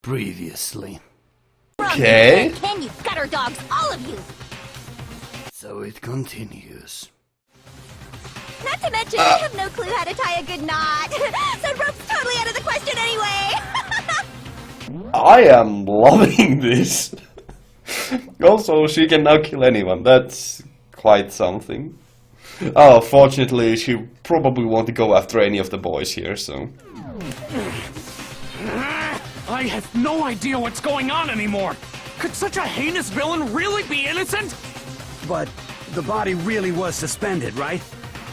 Previously. Okay. Can you gutter dogs, all of you? So it continues. Not to mention, I have no clue how to tie a good knot. So rope's totally out of the question anyway. I am loving this. Also, she can now kill anyone. That's quite something. Oh, fortunately, she probably won't go after any of the boys here, so... I have no idea what's going on anymore! Could such a heinous villain really be innocent? But the body really was suspended, right?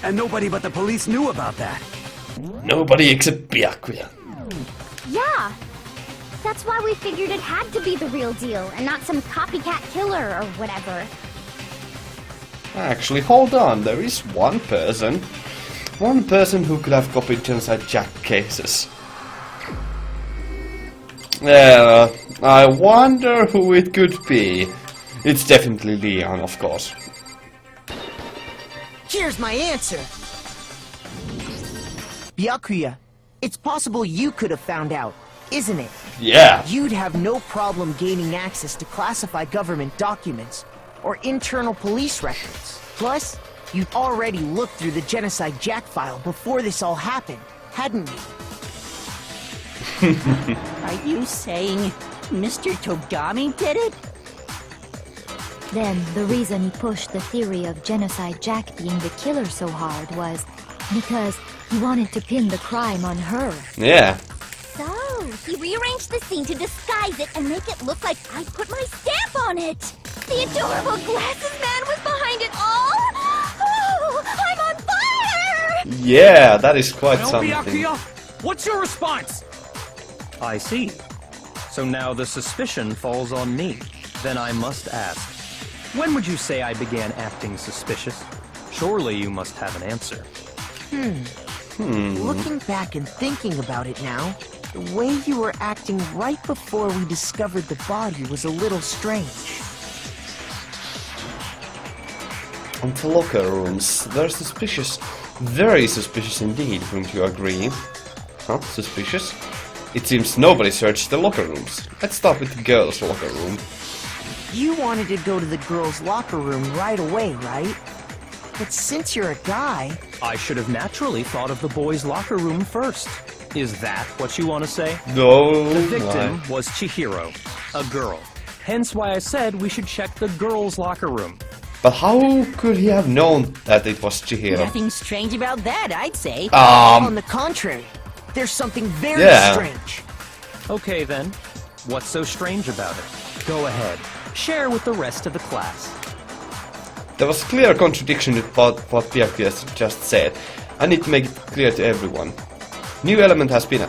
And nobody but the police knew about that. Nobody except Byakuya. Yeah. That's why we figured it had to be the real deal and not some copycat killer or whatever. Actually, hold on, there is one person. One person who could have copied Genocide Jack cases. Yeah, I wonder who it could be. It's definitely Leon, of course. Here's my answer. Byakuya, it's possible you could have found out, isn't it? Yeah. You'd have no problem gaining access to classified government documents or internal police records. Plus, you'd already looked through the Genocide Jack file before this all happened, hadn't you? Are you saying Mr. Togami did it? Then the reason he pushed the theory of Genocide Jack being the killer so hard was because he wanted to pin the crime on her. Yeah. So, he rearranged the scene to disguise it and make it look like I put my stamp on it. The adorable glasses man was behind it all. Oh, I'm on fire! Yeah, that is quite Well, something. Byakuya, what's your response? I see. So now the suspicion falls on me. Then I must ask, when would you say I began acting suspicious? Surely you must have an answer. Looking back and thinking about it now, the way you were acting right before we discovered the body was a little strange. And the locker rooms, they're suspicious. Very suspicious indeed, wouldn't you agree? Huh? Suspicious? It seems nobody searched the locker rooms. Let's start with the girls' locker room. You wanted to go to the girls' locker room right away, right? But since you're a guy... I should have naturally thought of the boys' locker room first. Is that what you want to say? No. The victim was Chihiro, a girl. Hence why I said we should check the girls' locker room. But how could he have known that it was Chihiro? Nothing strange about that, I'd say. On the contrary, there's something very strange. Okay then, what's so strange about it? Go ahead, share with the rest of the class. There was clear contradiction with what Byakuya just said. I need to make it clear to everyone. New element has been...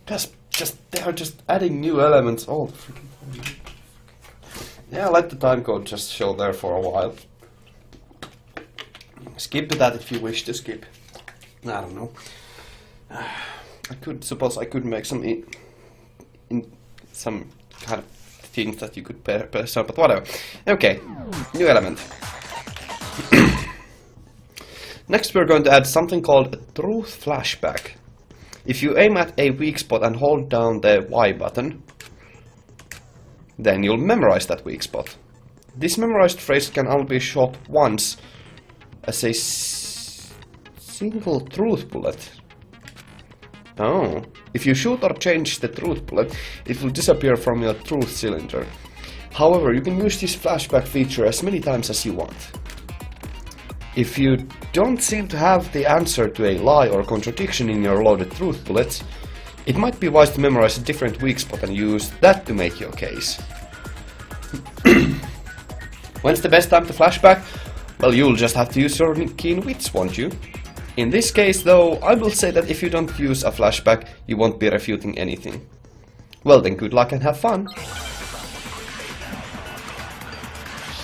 They are just adding new elements all the freaking time. Yeah, let the time code just show there for a while. Skip that if you wish to skip. I don't know. I could make some some kind of things that you could press on, but whatever. Okay, new element. Next we're going to add something called a truth flashback. If you aim at a weak spot and hold down the Y button, then you'll memorize that weak spot. This memorized phrase can only be shot once as a single truth bullet. Oh. If you shoot or change the truth bullet, it will disappear from your truth cylinder. However, you can use this flashback feature as many times as you want. If you don't seem to have the answer to a lie or contradiction in your loaded truth bullets, it might be wise to memorize a different weak spot and use that to make your case. When's the best time to flashback? Well, you'll just have to use your keen wits, won't you? In this case, though, I will say that if you don't use a flashback, you won't be refuting anything. Well then, good luck and have fun!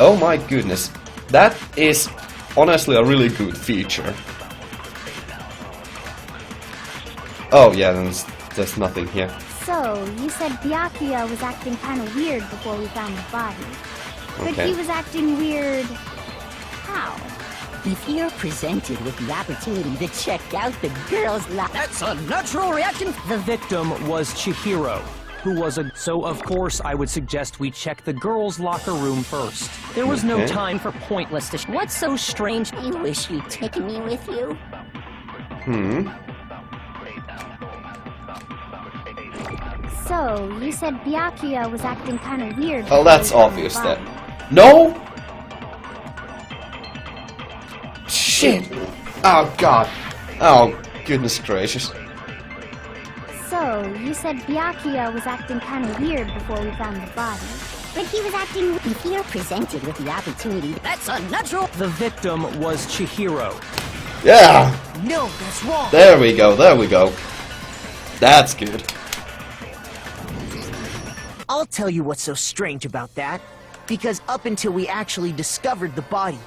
Oh my goodness, that is honestly a really good feature. Oh yeah, there's nothing here. So, you said Byakuya was acting kind of weird before we found the body. But Okay. he was acting weird... how? If you're presented with the opportunity to check out the girls' locker... That's a natural reaction. The victim was Chihiro, who was a... So, of course, I would suggest we check the girls' locker room first. There was no time for pointless What's so strange? You wish you'd taken me with you. So, you said Byakuya was acting kind of weird. Well, that's before he obvious found the then. body. No? Shit! Oh god. Oh, goodness gracious. So, you said Byakuya was acting kind of weird before we found the body. But he was acting... If you're presented with the opportunity... That's unnatural! The victim was Chihiro. Yeah! No, that's wrong. There we go, there we go. That's good. I'll tell you what's so strange about that. Because up until we actually discovered the body,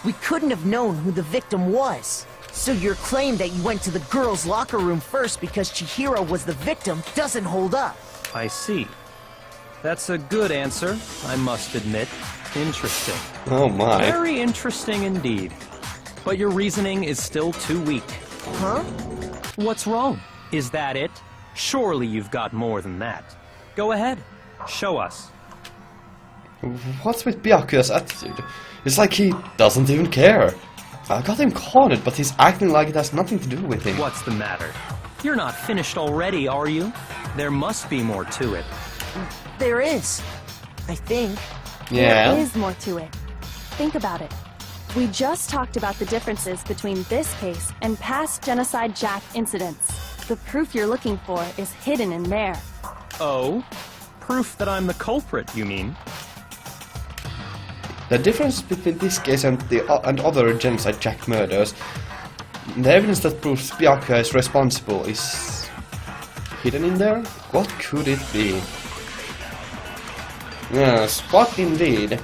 we couldn't have known who the victim was. So your claim that you went to the girls' locker room first because Chihiro was the victim doesn't hold up. I see. That's a good answer, I must admit. Interesting. Oh my. Very interesting indeed. But your reasoning is still too weak. Huh? What's wrong? Is that it? Surely you've got more than that. Go ahead. Show us. What's with Byakuya's attitude? It's like he doesn't even care. I got him cornered, but he's acting like it has nothing to do with him. What's the matter? You're not finished already, are you? There must be more to it. There is. I think. Yeah. There is more to it. Think about it. We just talked about the differences between this case and past Genocide Jack incidents. The proof you're looking for is hidden in there. Oh? Proof that I'm the culprit, you mean? The difference between this case and other Genocide Jack murders, the evidence that proves Byakuya is responsible is hidden in there? What could it be? Yes, what indeed?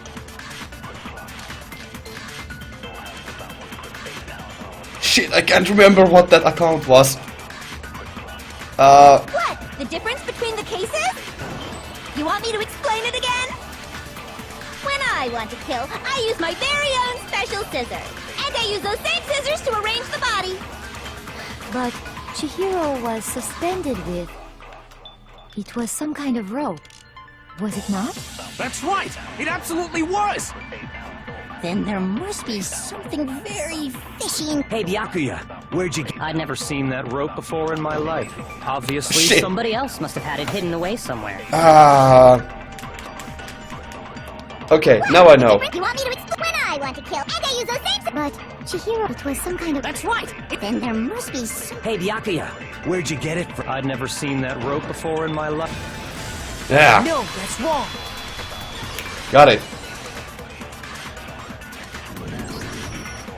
Shit, I can't remember what that account was. What? The difference between the cases? You want me to explain it again? When I want to kill, I use my very own special scissors. And I use those same scissors to arrange the body. But Chihiro was suspended with... It was some kind of rope. Was it not? That's right! It absolutely was! Then there must be something very fishy in... Hey, Byakuya, where'd you get... I'd never seen that rope before in my life. Obviously, Shit. somebody else must have had it hidden away somewhere. Okay, now I know. You want me to explain? When I want to kill, and I use those same... But Chihiro, it was some kind of... That's right! Then there must be some... Hey, Byakuya, where'd you get it from? I'd never seen that rope before in my life. Yeah, No, that's wrong. got it.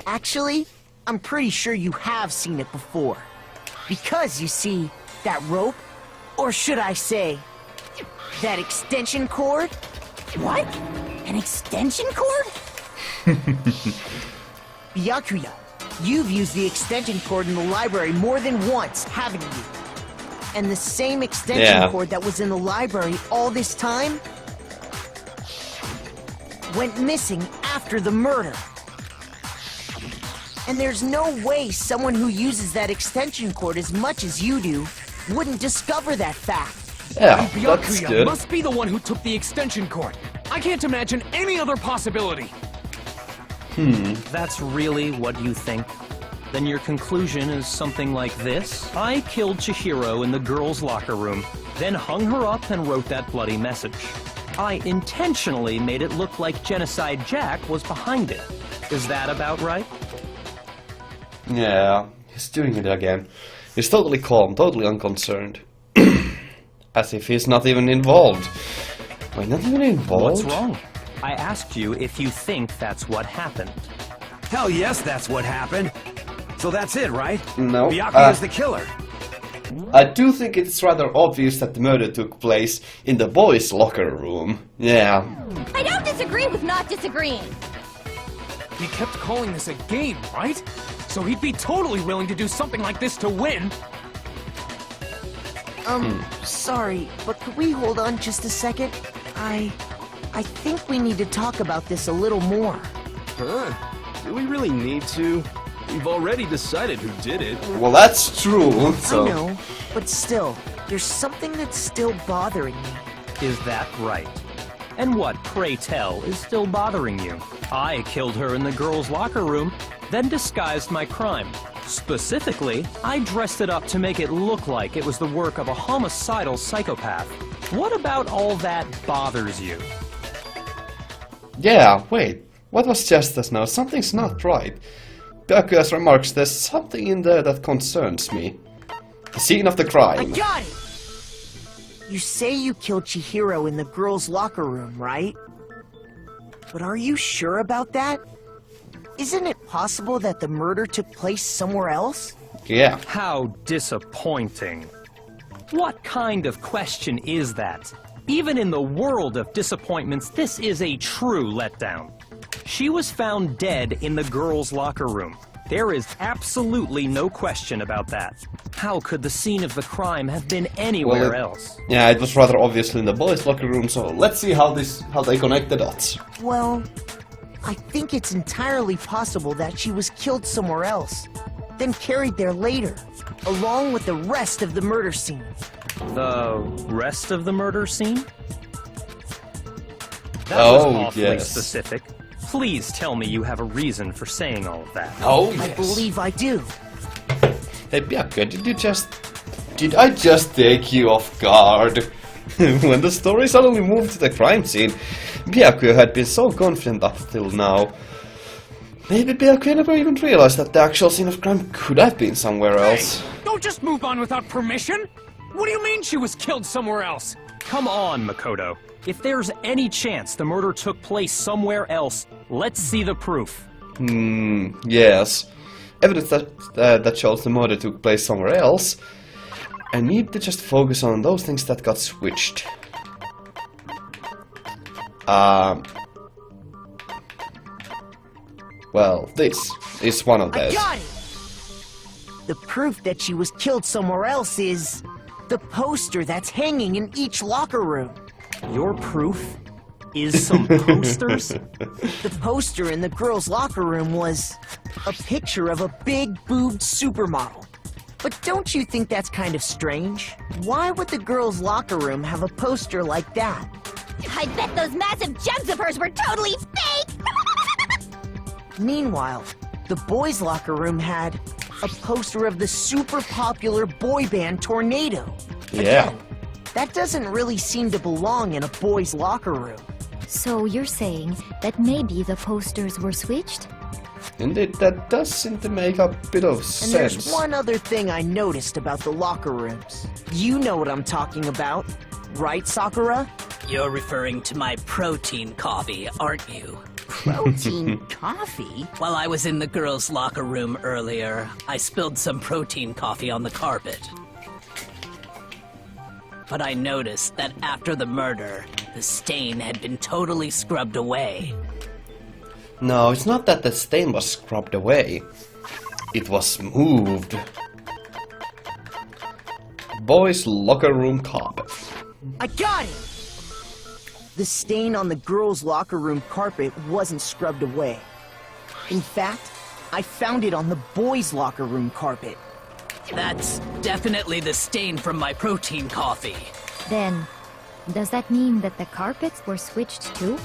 Actually, I'm pretty sure you have seen it before. Because, you see, that rope, or should I say, that extension cord? What? An extension cord? Byakuya, you've used the extension cord in the library more than once, haven't you? And the same extension cord that was in the library all this time went missing after the murder. And there's no way someone who uses that extension cord as much as you do wouldn't discover that fact. Yeah, that's Byakuya good. must be the one who took the extension cord. I can't imagine any other possibility. That's really what you think? Then your conclusion is something like this? I killed Chihiro in the girls' locker room, then hung her up and wrote that bloody message. I intentionally made it look like Genocide Jack was behind it. Is that about right? Yeah, he's doing it again. He's totally calm, totally unconcerned. As if he's not even involved. Wait, not even involved? What's wrong? I asked you if you think that's what happened. Hell yes, that's what happened. So that's it, right? No. Byakuya's the killer. I do think it's rather obvious that the murder took place in the boys' locker room. Yeah. I don't disagree with not disagreeing. He kept calling this a game, right? So he'd be totally willing to do something like this to win. Sorry, but could we hold on just a second? I think we need to talk about this a little more. Do we really need to? We've already decided who did it. Well, that's true, so... I know, but still, there's something that's still bothering me. Is that right? And what, pray tell, is still bothering you? I killed her in the girls' locker room, then disguised my crime. Specifically, I dressed it up to make it look like it was the work of a homicidal psychopath. What about all that bothers you? Yeah, wait. What was just now? Something's not right. Byakuya's remarks, there's something in there that concerns me. The scene of the I crime. got it! You say you killed Chihiro in the girls' locker room, right? But are you sure about that? Isn't it possible that the murder took place somewhere else? Yeah. How disappointing. What kind of question is that? Even in the world of disappointments, this is a true letdown. She was found dead in the girls' locker room. There is absolutely no question about that. How could the scene of the crime have been anywhere else? Yeah, it was rather obviously in the boys' locker room, so let's see how they connect the dots. Well, I think it's entirely possible that she was killed somewhere else, then carried there later, along with the rest of the murder scene. The rest of the murder scene? That was awfully specific. Please tell me you have a reason for saying all of that. Oh, yes. I believe I do. Hey, Byakuya, did I just take you off guard? When the story suddenly moved to the crime scene, Byakuya had been so confident up till now. Maybe Byakuya never even realized that the actual scene of crime could have been somewhere else. Hey, don't just move on without permission! What do you mean she was killed somewhere else? Come on, Makoto. If there's any chance the murder took place somewhere else, let's see the proof. Yes. Evidence that shows the murder took place somewhere else. I need to just focus on those things that got switched. Well, this is one of those. I got it! The proof that she was killed somewhere else is the poster that's hanging in each locker room. Your proof is some posters? The poster in the girls' locker room was a picture of a big-boobed supermodel. But don't you think that's kind of strange? Why would the girls' locker room have a poster like that? I bet those massive jugs of hers were totally fake! Meanwhile, the boys' locker room had a poster of the super popular boy band Tornado. Yeah. Again, that doesn't really seem to belong in a boys' locker room. So you're saying that maybe the posters were switched? Indeed, that does seem to make a bit of And sense. there's one other thing I noticed about the locker rooms. You know what I'm talking about, right, Sakura? You're referring to my protein coffee, aren't you? Protein coffee? While I was in the girls' locker room earlier, I spilled some protein coffee on the carpet. But I noticed that after the murder, the stain had been totally scrubbed away. No, it's not that the stain was scrubbed away. It was moved. Boys' locker room carpet. I got it! The stain on the girls' locker room carpet wasn't scrubbed away. In fact, I found it on the boys' locker room carpet. That's definitely the stain from my protein coffee. Then, does that mean that the carpets were switched too?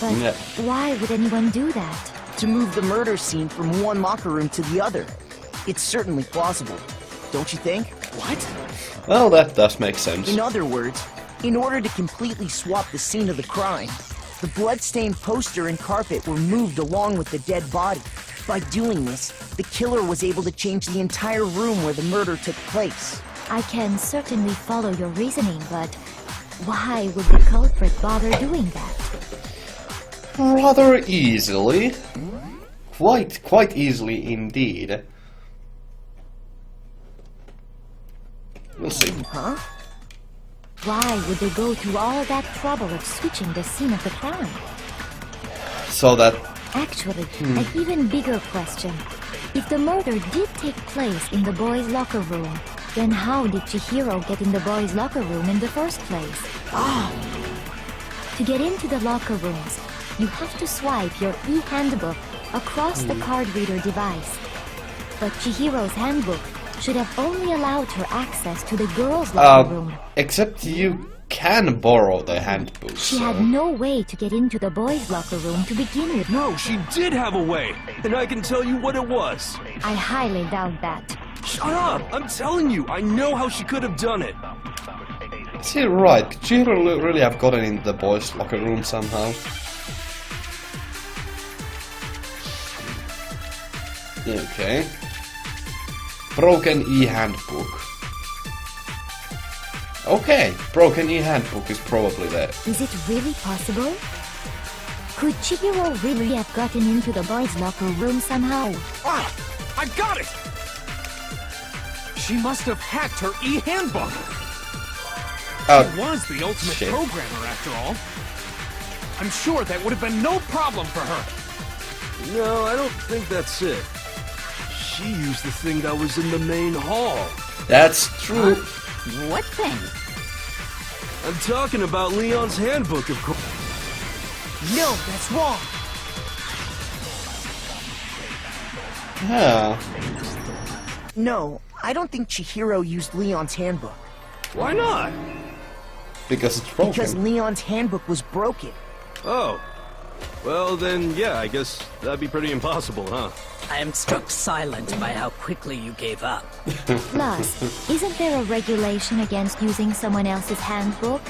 But Yeah. why would anyone do that? To move the murder scene from one locker room to the other. It's certainly plausible, don't you think? What? Well, that does make sense. In other words, in order to completely swap the scene of the crime, the blood-stained poster and carpet were moved along with the dead body. By doing this, the killer was able to change the entire room where the murder took place. I can certainly follow your reasoning, but why would the culprit bother doing that? Rather easily. Quite easily indeed. We'll see. Huh? Why would they go through all that trouble of switching the scene of the crime? So that... Actually, an even bigger question. If the murder did take place in the boys' locker room, then how did Chihiro get in the boys' locker room in the first place? To get into the locker rooms, you have to swipe your e-handbook across the card reader device. But Chihiro's handbook should have only allowed her access to the girls' locker room. Except you can borrow the handbook. She had no way to get into the boys' locker room to begin with. No, she did have a way, and I can tell you what it was. I highly doubt that. Shut up! I'm telling you, I know how she could have done it. Is he right? Could she really have gotten into the boys' locker room somehow? Okay. Broken e-handbook. Okay, broken e-handbook is probably there. Is it really possible? Could Chihiro really have gotten into the boys' locker room somehow? Ah! I got it! She must have hacked her e-handbook! She was the ultimate programmer, after all. I'm sure that would have been no problem for her. No, I don't think that's it. She used the thing that was in the main hall. That's true. What thing? I'm talking about Leon's handbook, of course. No, that's wrong. Yeah. No, I don't think Chihiro used Leon's handbook. Why not? Because it's broken. Because Leon's handbook was broken. Oh. Well, then, yeah, I guess that'd be pretty impossible, huh? I am struck silent by how quickly you gave up. Plus, isn't there a regulation against using someone else's handbook?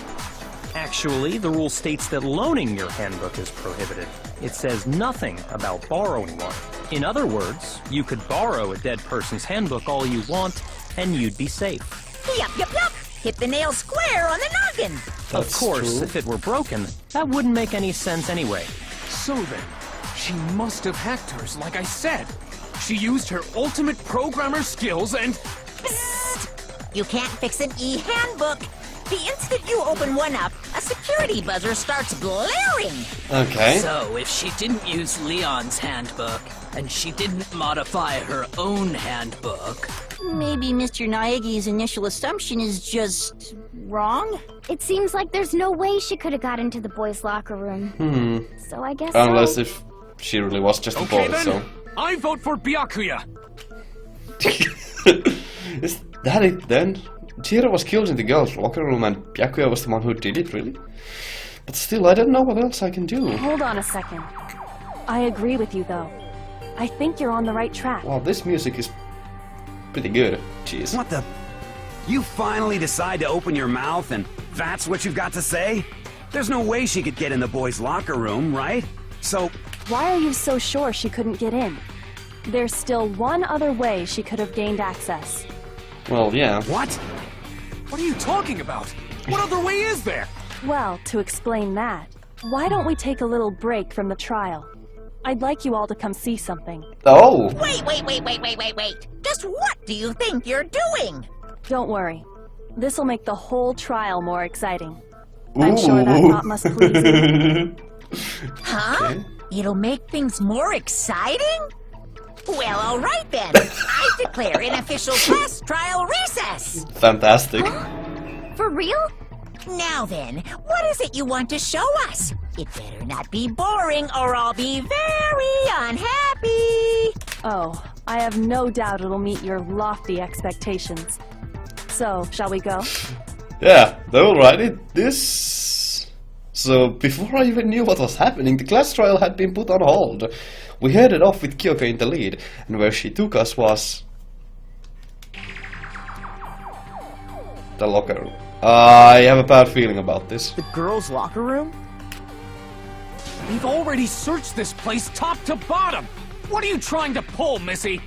Actually, the rule states that loaning your handbook is prohibited. It says nothing about borrowing one. In other words, you could borrow a dead person's handbook all you want, and you'd be safe. Yup, yup, yup! Hit the nail square on the noggin! Of course, if it were broken, that wouldn't make any sense anyway. So then, she must have hacked hers, like I said. She used her ultimate programmer skills and... Psst! You can't fix an e-handbook! The instant you open one up, a security buzzer starts blaring! Okay. So, if she didn't use Leon's handbook, and she didn't modify her own handbook... Maybe Mr. Naegi's initial assumption is just... wrong? It seems like there's no way she could have got into the boys' locker room. So I guess Unless if she really was just a boy, then, so... I vote for Byakuya! Is that it then? Chihiro was killed in the girls' locker room and Byakuya was the one who did it, really? But still, I don't know what else I can do. Hold on a second. I agree with you, though. I think you're on the right track. Wow, this music is pretty good. Jeez. What the? You finally decide to open your mouth and that's what you've got to say? There's no way she could get in the boys' locker room, right? So... Why are you so sure she couldn't get in? There's still one other way she could have gained access. Well, yeah. What? What are you talking about? What other way is there? Well, to explain that, why don't we take a little break from the trial? I'd like you all to come see something. Oh! Wait! Just what do you think you're doing? Don't worry. This'll make the whole trial more exciting. I'm sure that thought must please you. Huh? Okay. It'll make things more exciting? Well, alright then. I declare an official class trial recess. Fantastic. For real? Now then, what is it you want to show us? It better not be boring or I'll be very unhappy. Oh, I have no doubt it'll meet your lofty expectations. So, shall we go? Yeah, they will write it this... So, before I even knew what was happening, the class trial had been put on hold. We headed off with Kyoko in the lead, and where she took us was... the locker room. I have a bad feeling about this. The girls' locker room? We've already searched this place top to bottom! What are you trying to pull, Missy?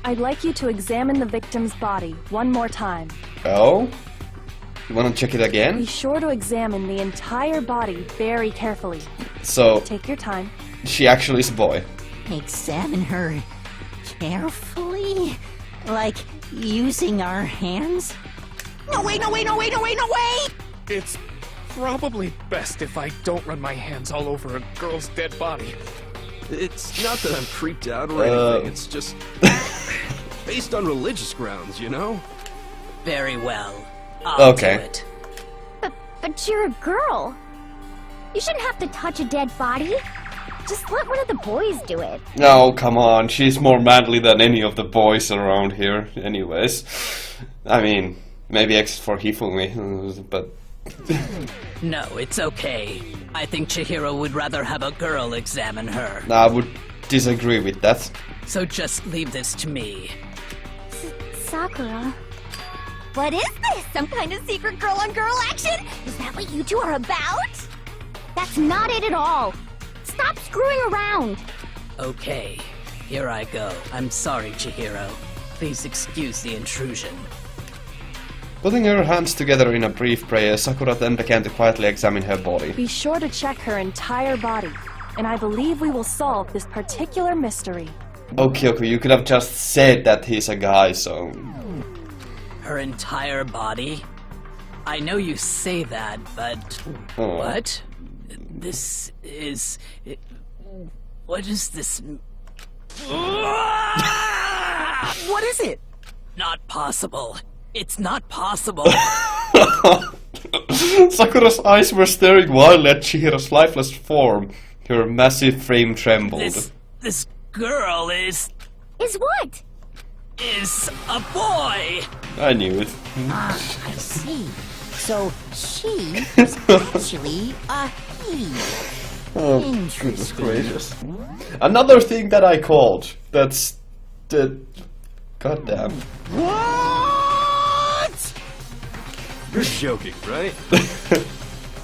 I'd like you to examine the victim's body one more time. Oh? You wanna check it Be again? sure to examine the entire body very carefully. So, Take your time. she actually is a boy. Examine her carefully? Like using our hands? No, wait! It's probably best if I don't run my hands all over a girl's dead body. It's not that I'm creeped out or anything, it's just... based on religious grounds, you know? Very well. I'll do Okay. it. But you're a girl. You shouldn't have to touch a dead body. Just let one of the boys do it. No, come on. She's more manly than any of the boys around here, anyways. I mean, maybe except for Hifumi, but... No, it's okay. I think Chihiro would rather have a girl examine her. I would disagree with that. So just leave this to me. Sakura. What is this? Some kind of secret girl-on-girl action? Is that what you two are about? That's not it at all. Stop screwing around. Okay, here I go. I'm sorry, Chihiro. Please excuse the intrusion. Putting her hands together in a brief prayer, Sakura then began to quietly examine her body. Be sure to check her entire body, and I believe we will solve this particular mystery. Okay, you could have just said that he's a guy, so... Her entire body? I know you say that, but... Oh. What? This is... What is this... What is it? Not possible. It's not possible. Sakura's eyes were staring wildly at Chihiro's lifeless form. Her massive frame trembled. This girl is what? Is a boy. I knew it. Ah, I see. So she is actually a he. Oh, goodness gracious. Another thing that I called. That's the... Goddamn. What? You're joking, right?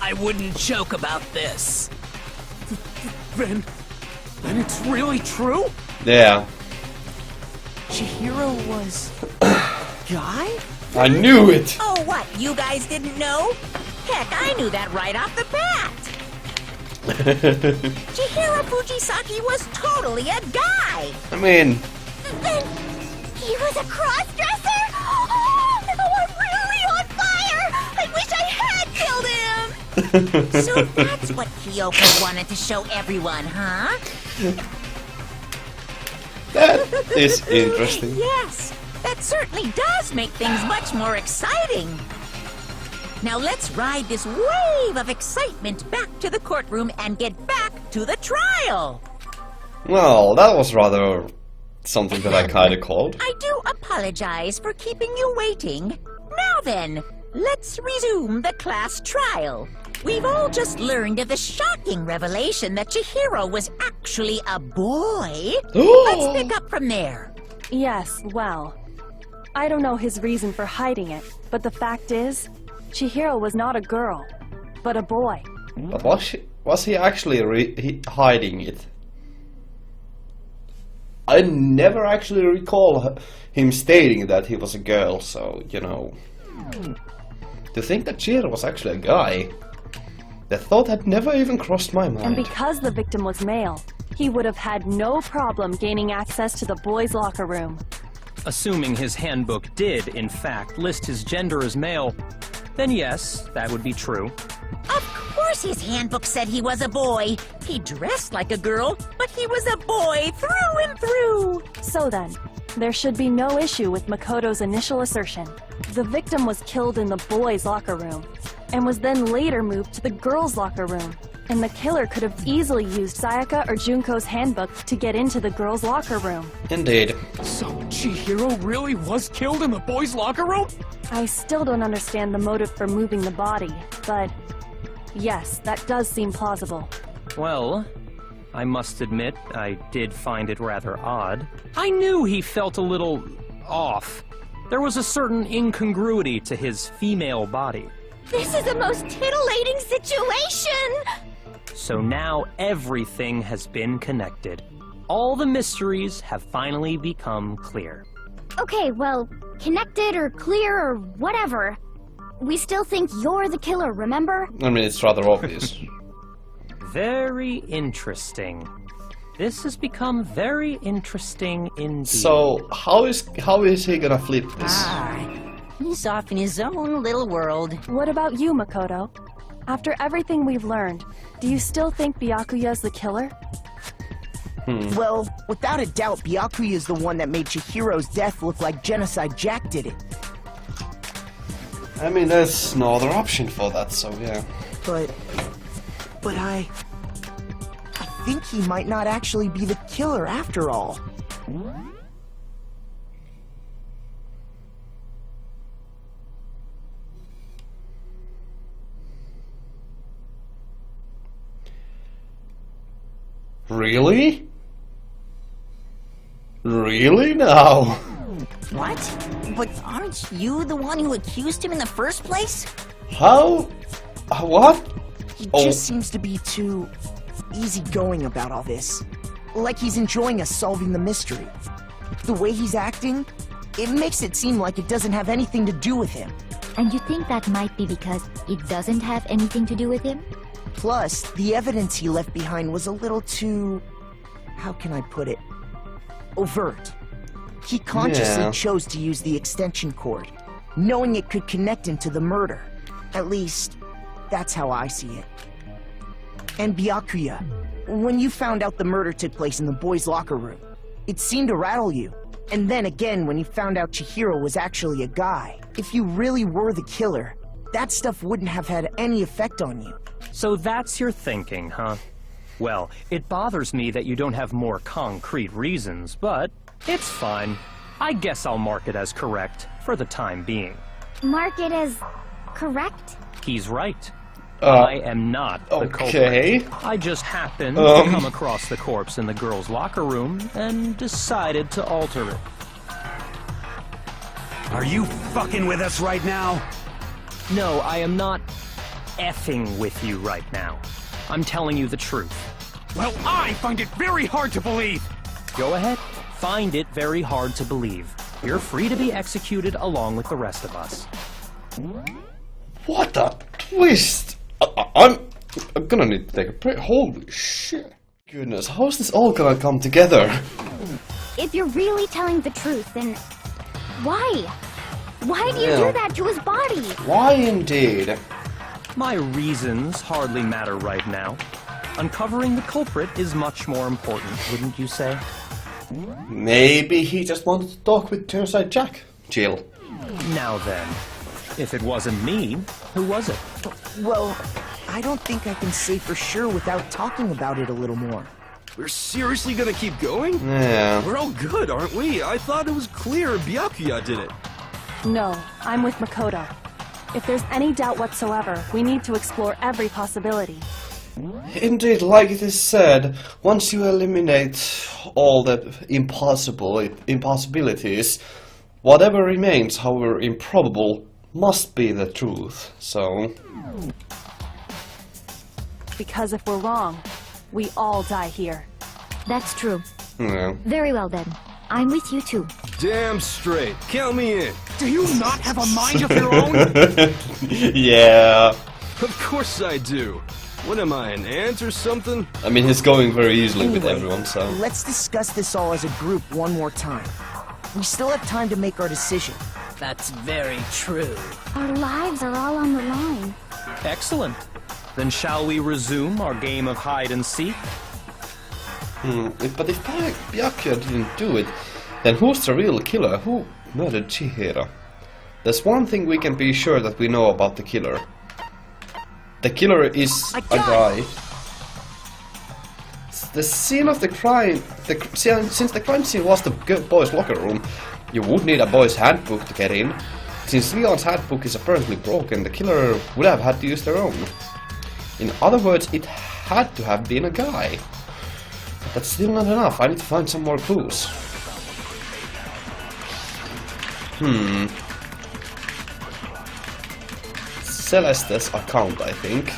I wouldn't joke about this. Then it's really true? Yeah. Chihiro was a guy? I knew it! Oh, what? You guys didn't know? Heck, I knew that right off the bat. Chihiro Fujisaki was totally a guy. I mean... Then he was a cross-dresser? Oh, I'm really on fire! I wish I had killed him! So that's what Kyoko wanted to show everyone, huh? That is interesting. Yes, that certainly does make things much more exciting. Now let's ride this wave of excitement back to the courtroom and get back to the trial. Well, that was rather something that I kinda called. I do apologize for keeping you waiting. Now then, let's resume the class trial. We've all just learned of the shocking revelation that Chihiro was actually a boy. Let's pick up from there. Yes, well, I don't know his reason for hiding it, but the fact is, Chihiro was not a girl, but a boy. But was he actually hiding it? I never actually recall him stating that he was a girl, so, you know... To think that Chihiro was actually a guy, that thought had never even crossed my mind. And because the victim was male, he would have had no problem gaining access to the boys' locker room. Assuming his handbook did, in fact, list his gender as male, then yes, that would be true. Of course his handbook said he was a boy. He dressed like a girl, but he was a boy through and through. So then, there should be no issue with Makoto's initial assertion. The victim was killed in the boys' locker room, and was then later moved to the girls' locker room. And the killer could have easily used Sayaka or Junko's handbook to get into the girls' locker room. Indeed. So Chihiro really was killed in the boys' locker room? I still don't understand the motive for moving the body, but yes, that does seem plausible. Well, I must admit, I did find it rather odd. I knew he felt a little off. There was a certain incongruity to his female body. This is the most titillating situation! So now everything has been connected. All the mysteries have finally become clear. Okay, well, connected or clear or whatever. We still think you're the killer, remember? I mean, it's rather obvious. Very interesting. This has become very interesting indeed. So, how is he gonna flip this? Ah, he's off in his own little world. What about you, Makoto? After everything we've learned, do you still think Byakuya's the killer? Well, without a doubt, Byakuya is the one that made Chihiro's death look like Genocide Jack did it. I mean, there's no other option for that, so yeah. But I think he might not actually be the killer after all. Really? Really now? What? But aren't you the one who accused him in the first place? How? What? He just seems to be too easygoing about all this. Like he's enjoying us solving the mystery. The way he's acting, it makes it seem like it doesn't have anything to do with him. And you think that might be because it doesn't have anything to do with him? Plus, the evidence he left behind was a little too... how can I put it? Overt. He consciously chose to use the extension cord, knowing it could connect him to the murder. At least, that's how I see it. And Byakuya, when you found out the murder took place in the boys' locker room, it seemed to rattle you. And then again when you found out Chihiro was actually a guy. If you really were the killer, that stuff wouldn't have had any effect on you. So that's your thinking, huh? Well, it bothers me that you don't have more concrete reasons, but it's fine. I guess I'll mark it as correct for the time being. Mark it as correct? He's right. I am not the culprit. I just happened to come across the corpse in the girls' locker room and decided to alter it. Are you fucking with us right now? No, I am not effing with you right now. I'm telling you the truth. Well, I find it very hard to believe. Go ahead. Find it very hard to believe. You're free to be executed along with the rest of us. What a twist! I'm gonna need to take a break. Holy shit. Goodness, how's this all gonna come together? If you're really telling the truth, then why? Why do you do that to his body? Why indeed? My reasons hardly matter right now. Uncovering the culprit is much more important, wouldn't you say? Maybe he just wanted to talk with Tearside Jack. Jill. Now then, if it wasn't me, who was it? Well, I don't think I can say for sure without talking about it a little more. We're seriously gonna keep going? Yeah. We're all good, aren't we? I thought it was clear Byakuya did it. No, I'm with Makoto. If there's any doubt whatsoever, we need to explore every possibility. Indeed, like it is said, once you eliminate all the impossibilities, whatever remains, however improbable, must be the truth, so... Because if we're wrong, we all die here. That's true. Yeah. Very well then. I'm with you too. Damn straight. Count me in. Do you not have a mind of your own? Yeah. Of course I do. What am I, an ant or something? I mean, he's going very easily with everyone, so... Let's discuss this all as a group one more time. We still have time to make our decision. That's very true. Our lives are all on the line. Excellent. Then shall we resume our game of hide and seek? But if Byakuya didn't do it, then who's the real killer? Who murdered Chihiro? There's one thing we can be sure that we know about the killer. The killer is a guy. The scene of the crime... since the crime scene was the boys' locker room, you would need a boys' handbook to get in. Since Leon's handbook is apparently broken, the killer would have had to use their own. In other words, it had to have been a guy. But that's still not enough. I need to find some more clues. Celeste's account, I think.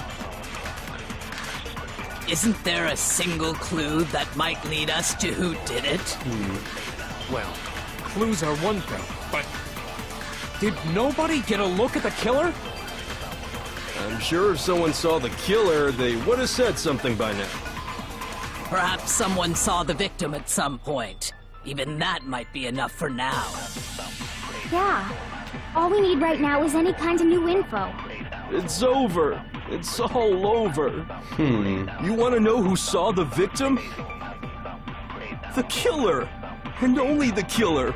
Isn't there a single clue that might lead us to who did it? Well, clues are one thing, but did nobody get a look at the killer? I'm sure if someone saw the killer, they would have said something by now. Perhaps someone saw the victim at some point. Even that might be enough for now. Yeah. All we need right now is any kind of new info. It's over. It's all over. You want to know who saw the victim? The killer. And only the killer.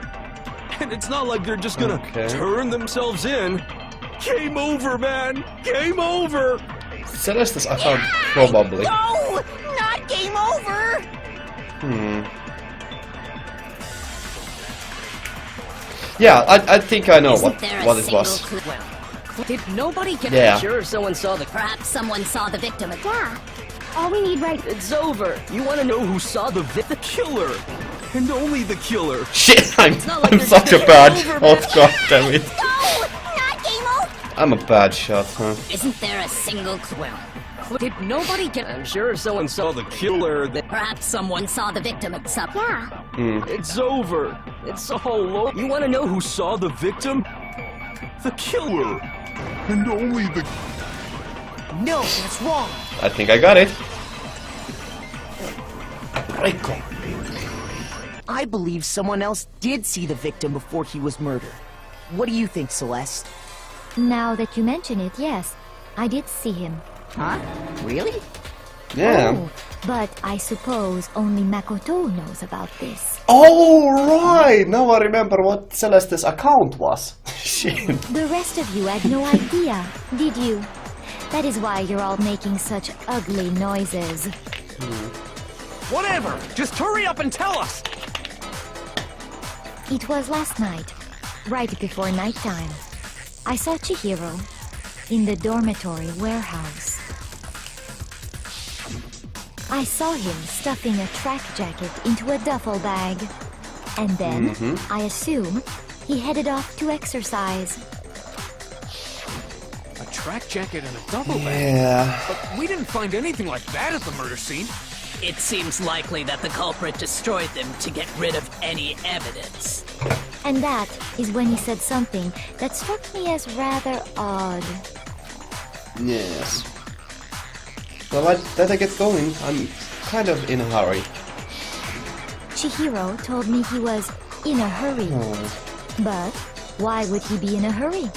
And it's not like they're just gonna turn themselves in. Game over, man! Game over! Celeste's account, probably. No! Not game over! Yeah, I think I know Isn't there a what it single was. Did nobody get Yeah. sure someone saw the Perhaps someone saw the victim. Yeah. All we need right... It's over. You want to know who saw the killer? And only the killer. Shit, I'm not like I'm this such a is bad. over, Oh man. god damn it. No! Not game over! I'm a bad shot, huh? Isn't there a single Did nobody get I'm sure someone saw the Killer. Perhaps someone saw the victim at supper. Yeah. It's over. It's all over. You want to know who saw the victim? The killer. And only the... No, that's wrong. I think I got it. I believe someone else did see the victim before he was murdered. What do you think, Celeste? Now that you mention it, yes, I did see him. Huh? Really? Yeah. Oh, but I suppose only Makoto knows about this. Oh, right! Now I remember what Celeste's account was. Shit. The rest of you had no idea, did you? That is why you're all making such ugly noises. Whatever! Just hurry up and tell us! It was last night, right before nighttime. I saw Chihiro in the dormitory warehouse. I saw him stuffing a track jacket into a duffel bag. And then, I assume, he headed off to exercise. A track jacket and a duffel bag? Yeah. But we didn't find anything like that at the murder scene. It seems likely that the culprit destroyed them to get rid of any evidence. And that is when he said something that struck me as rather odd. Yes. Well, I better get going. I'm kind of in a hurry. Chihiro told me he was in a hurry. But why would he be in a hurry?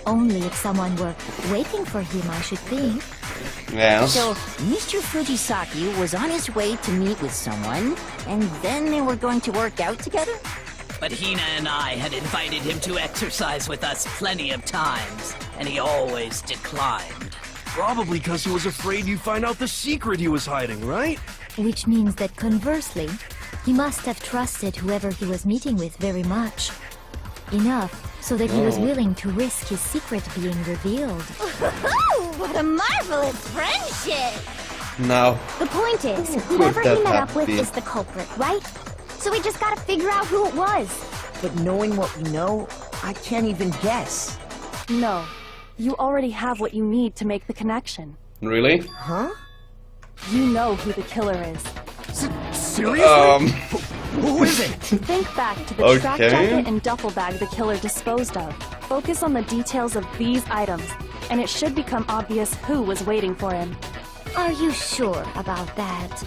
Only if someone were waiting for him, I should think. Yes. So, Mr. Fujisaki was on his way to meet with someone, and then they were going to work out together? But Hina and I had invited him to exercise with us plenty of times, and he always declined. Probably because he was afraid you'd find out the secret he was hiding, right? Which means that conversely, he must have trusted whoever he was meeting with very much. Enough so that he was willing to risk his secret being revealed. What a marvelous friendship! Now, The point is, Who whoever could that he met have up with been? is the culprit, right? So we just gotta figure out who it was. But knowing what we know, I can't even guess. No. You already have what you need to make the connection. really? Huh? You know who the killer is. Seriously? Who is it? Think back to the track Okay. jacket and duffel bag the killer disposed of. Focus on the details of these items, and it should become obvious who was waiting for him. Are you sure about that?